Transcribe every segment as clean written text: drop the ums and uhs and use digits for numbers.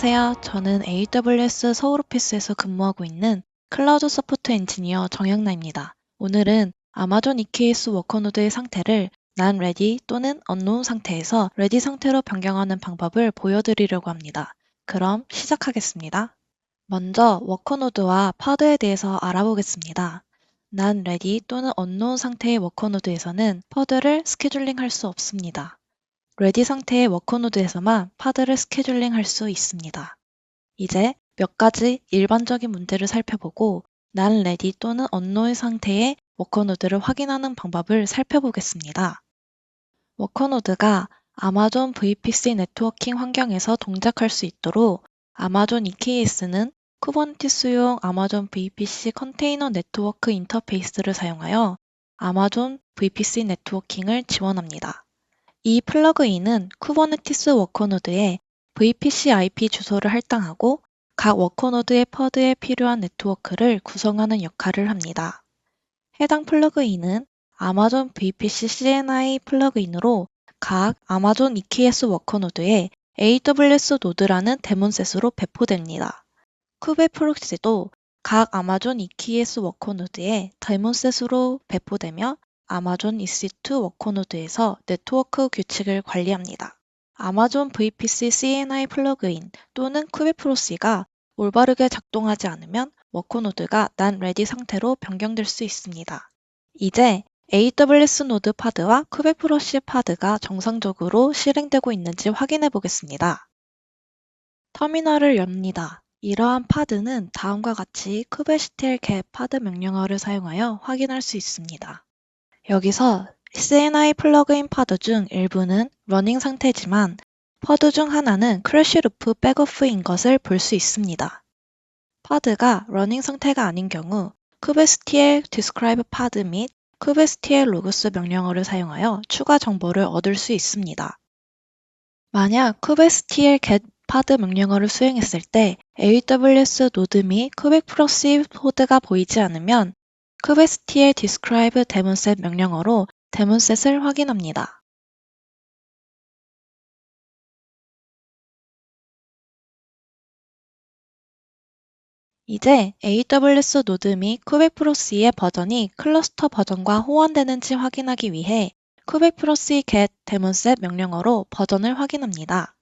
안녕하세요. 저는 AWS 서울 오피스에서 근무하고 있는 클라우드 서포트 엔지니어 정영나입니다. 오늘은 아마존 EKS 워커노드의 상태를 Not Ready 또는 Unknown 상태에서 Ready 상태로 변경하는 방법을 보여드리려고 합니다. 그럼 시작하겠습니다. 먼저 워커노드와 파드에 대해서 알아보겠습니다. Not Ready 또는 Unknown 상태의 워커노드에서는 파드를 스케줄링할 수 없습니다. 레디 상태의 워커노드에서만 파드를 스케줄링 할 수 있습니다. 이제 몇 가지 일반적인 문제를 살펴보고 Not Ready 또는 Unknown 상태의 워커노드를 확인하는 방법을 살펴보겠습니다. 워커노드가 아마존 VPC 네트워킹 환경에서 동작할 수 있도록 아마존 EKS는 쿠버네티스용 아마존 VPC 컨테이너 네트워크 인터페이스를 사용하여 아마존 VPC 네트워킹을 지원합니다. 이 플러그인은 쿠버네티스 워커노드에 VPC IP 주소를 할당하고 각 워커노드의 퍼드에 필요한 네트워크를 구성하는 역할을 합니다. 해당 플러그인은 아마존 VPC CNI 플러그인으로 각 아마존 EKS 워커노드에 AWS 노드라는 데몬셋으로 배포됩니다. 쿠베 프록시도 각 아마존 EKS 워커노드에 데몬셋으로 배포되며 아마존 EC2 워커노드에서 네트워크 규칙을 관리합니다. 아마존 VPC CNI 플러그인 또는 쿠베프로시가 올바르게 작동하지 않으면 워커노드가 Not Ready 상태로 변경될 수 있습니다. 이제 AWS 노드 파드와 쿠베프로시 파드가 정상적으로 실행되고 있는지 확인해 보겠습니다. 터미널을 엽니다. 이러한 파드는 다음과 같이 kubectl get 파드 명령어를 사용하여 확인할 수 있습니다. 여기서 CNI 플러그인 파드 중 일부는 러닝 상태지만 파드 중 하나는 크래시 루프 백오프인 것을 볼 수 있습니다. 파드가 러닝 상태가 아닌 경우 kubectl describe 파드 및 kubectl logs 명령어를 사용하여 추가 정보를 얻을 수 있습니다. 만약 kubectl get 파드 명령어를 수행했을 때 AWS 노드 및 kubectl 포드가 보이지 않으면 kubectl describe daemonset 명령어로 daemonset을 확인합니다. 이제 AWS 노드 및 kubectl의 버전이 클러스터 버전과 호환되는지 확인하기 위해 kubectl get daemonset 명령어로 버전을 확인합니다.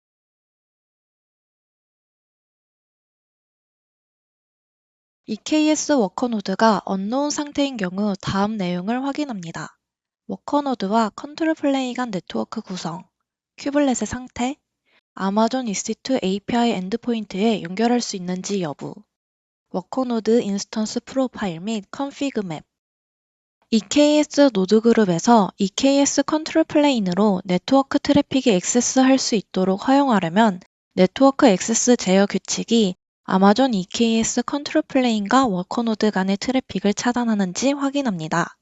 EKS 워커노드가 unknown 상태인 경우 다음 내용을 확인합니다. 워커노드와 컨트롤 플레인 간 네트워크 구성, 큐블렛의 상태, 아마존 EC2 API 엔드포인트에 연결할 수 있는지 여부, 워커노드 인스턴스 프로파일 및 컨피그 맵, EKS 노드 그룹에서 EKS 컨트롤 플레인으로 네트워크 트래픽이 액세스할 수 있도록 허용하려면 네트워크 액세스 제어 규칙이 아마존 EKS 컨트롤 플레인과 워커노드 간의 트래픽을 차단하는지 확인합니다.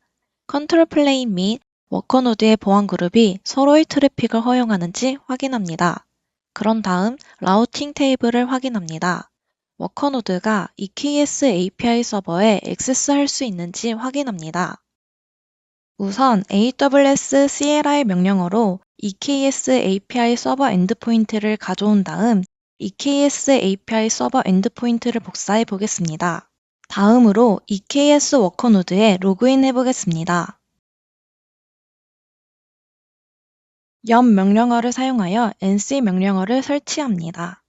컨트롤 플레인 및 워커노드의 보안 그룹이 서로의 트래픽을 허용하는지 확인합니다. 그런 다음 라우팅 테이블을 확인합니다. 워커노드가 EKS API 서버에 액세스할 수 있는지 확인합니다. 우선 AWS CLI 명령어로 EKS API 서버 엔드포인트를 가져온 다음 EKS API 서버 엔드포인트를 복사해 보겠습니다. 다음으로 EKS 워커노드에 로그인 해 보겠습니다. 연 명령어를 사용하여 nc 명령어를 설치합니다.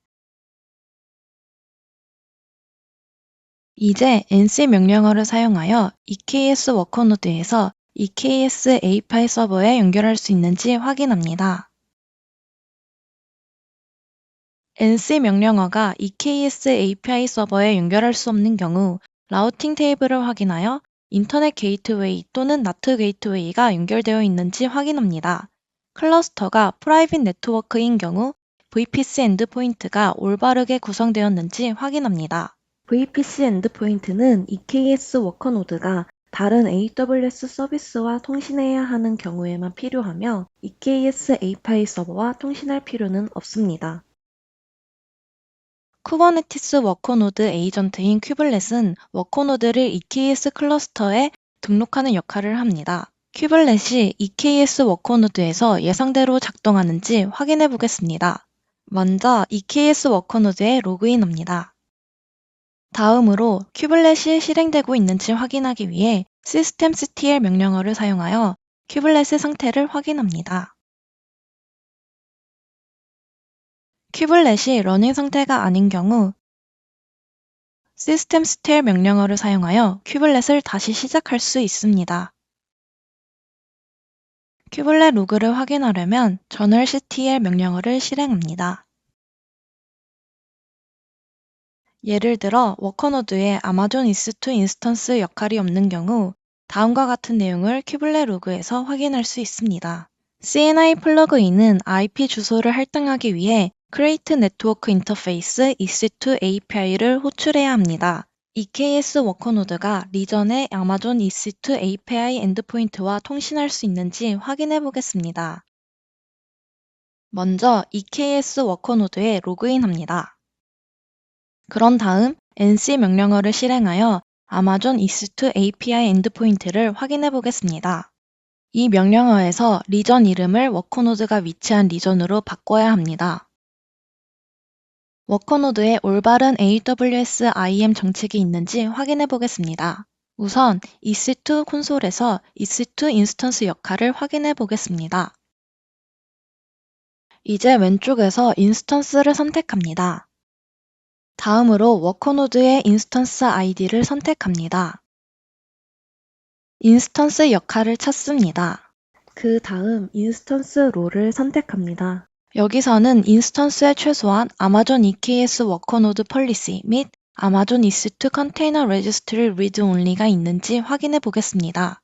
이제 nc 명령어를 사용하여 EKS 워커노드에서 EKS API 서버에 연결할 수 있는지 확인합니다. nc 명령어가 EKS API 서버에 연결할 수 없는 경우 라우팅 테이블을 확인하여 인터넷 게이트웨이 또는 NAT 게이트웨이가 연결되어 있는지 확인합니다. 클러스터가 프라이빗 네트워크인 경우 VPC 엔드포인트가 올바르게 구성되었는지 확인합니다. VPC 엔드포인트는 EKS 워커노드가 다른 AWS 서비스와 통신해야 하는 경우에만 필요하며 EKS API 서버와 통신할 필요는 없습니다. 쿠버네티스 워커노드 에이전트인 큐블렛은 워커노드를 EKS 클러스터에 등록하는 역할을 합니다. 큐블렛이 EKS 워커노드에서 예상대로 작동하는지 확인해 보겠습니다. 먼저 EKS 워커노드에 로그인합니다. 다음으로 큐블렛이 실행되고 있는지 확인하기 위해 systemctl 명령어를 사용하여 큐블렛의 상태를 확인합니다. 큐블렛이 러닝 상태가 아닌 경우 systemctl 명령어를 사용하여 큐블렛을 다시 시작할 수 있습니다. 큐블렛 로그를 확인하려면 journalctl 명령어를 실행합니다. 예를 들어 워커노드에 아마존 EC2 인스턴스 역할이 없는 경우 다음과 같은 내용을 큐블렛 로그에서 확인할 수 있습니다. CNI 플러그인은 IP 주소를 할당하기 위해 Create Network Interface EC2 API를 호출해야 합니다. EKS 워커노드가 리전의 아마존 EC2 API 엔드포인트와 통신할 수 있는지 확인해 보겠습니다. 먼저 EKS 워커노드에 로그인합니다. 그런 다음 nc 명령어를 실행하여 아마존 EC2 API 엔드포인트를 확인해 보겠습니다. 이 명령어에서 리전 이름을 워커노드가 위치한 리전으로 바꿔야 합니다. 워커노드에 올바른 AWS IAM 정책이 있는지 확인해 보겠습니다. 우선 EC2 콘솔에서 EC2 인스턴스 역할을 확인해 보겠습니다. 이제 왼쪽에서 인스턴스를 선택합니다. 다음으로 워커노드의 인스턴스 아이디를 선택합니다. 인스턴스 역할을 찾습니다. 그 다음 인스턴스 롤을 선택합니다. 여기서는 인스턴스에 최소한 아마존 EKS 워커노드 폴리시 및 아마존 EC2 컨테이너 레지스트리 리드 온리가 있는지 확인해 보겠습니다.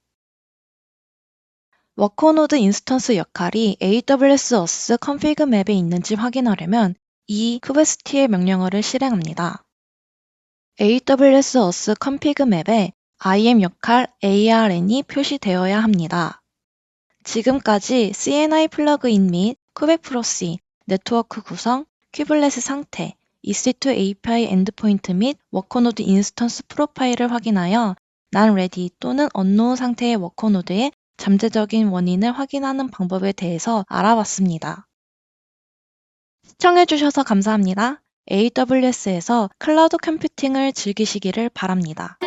워커노드 인스턴스 역할이 AWS 어스 컨피그 맵에 있는지 확인하려면 이 kubectl 명령어를 실행합니다. AWS 어스 컨피그 맵에 IAM 역할 ARN이 표시되어야 합니다. 지금까지 CNI 플러그인 및 쿠베프로시, 네트워크 구성, 큐블렛의 상태, EC2 API 엔드포인트 및 워커노드 인스턴스 프로파일을 확인하여 Not ready 또는 unknown 상태의 워커노드의 잠재적인 원인을 확인하는 방법에 대해서 알아봤습니다. 시청해주셔서 감사합니다. AWS에서 클라우드 컴퓨팅을 즐기시기를 바랍니다.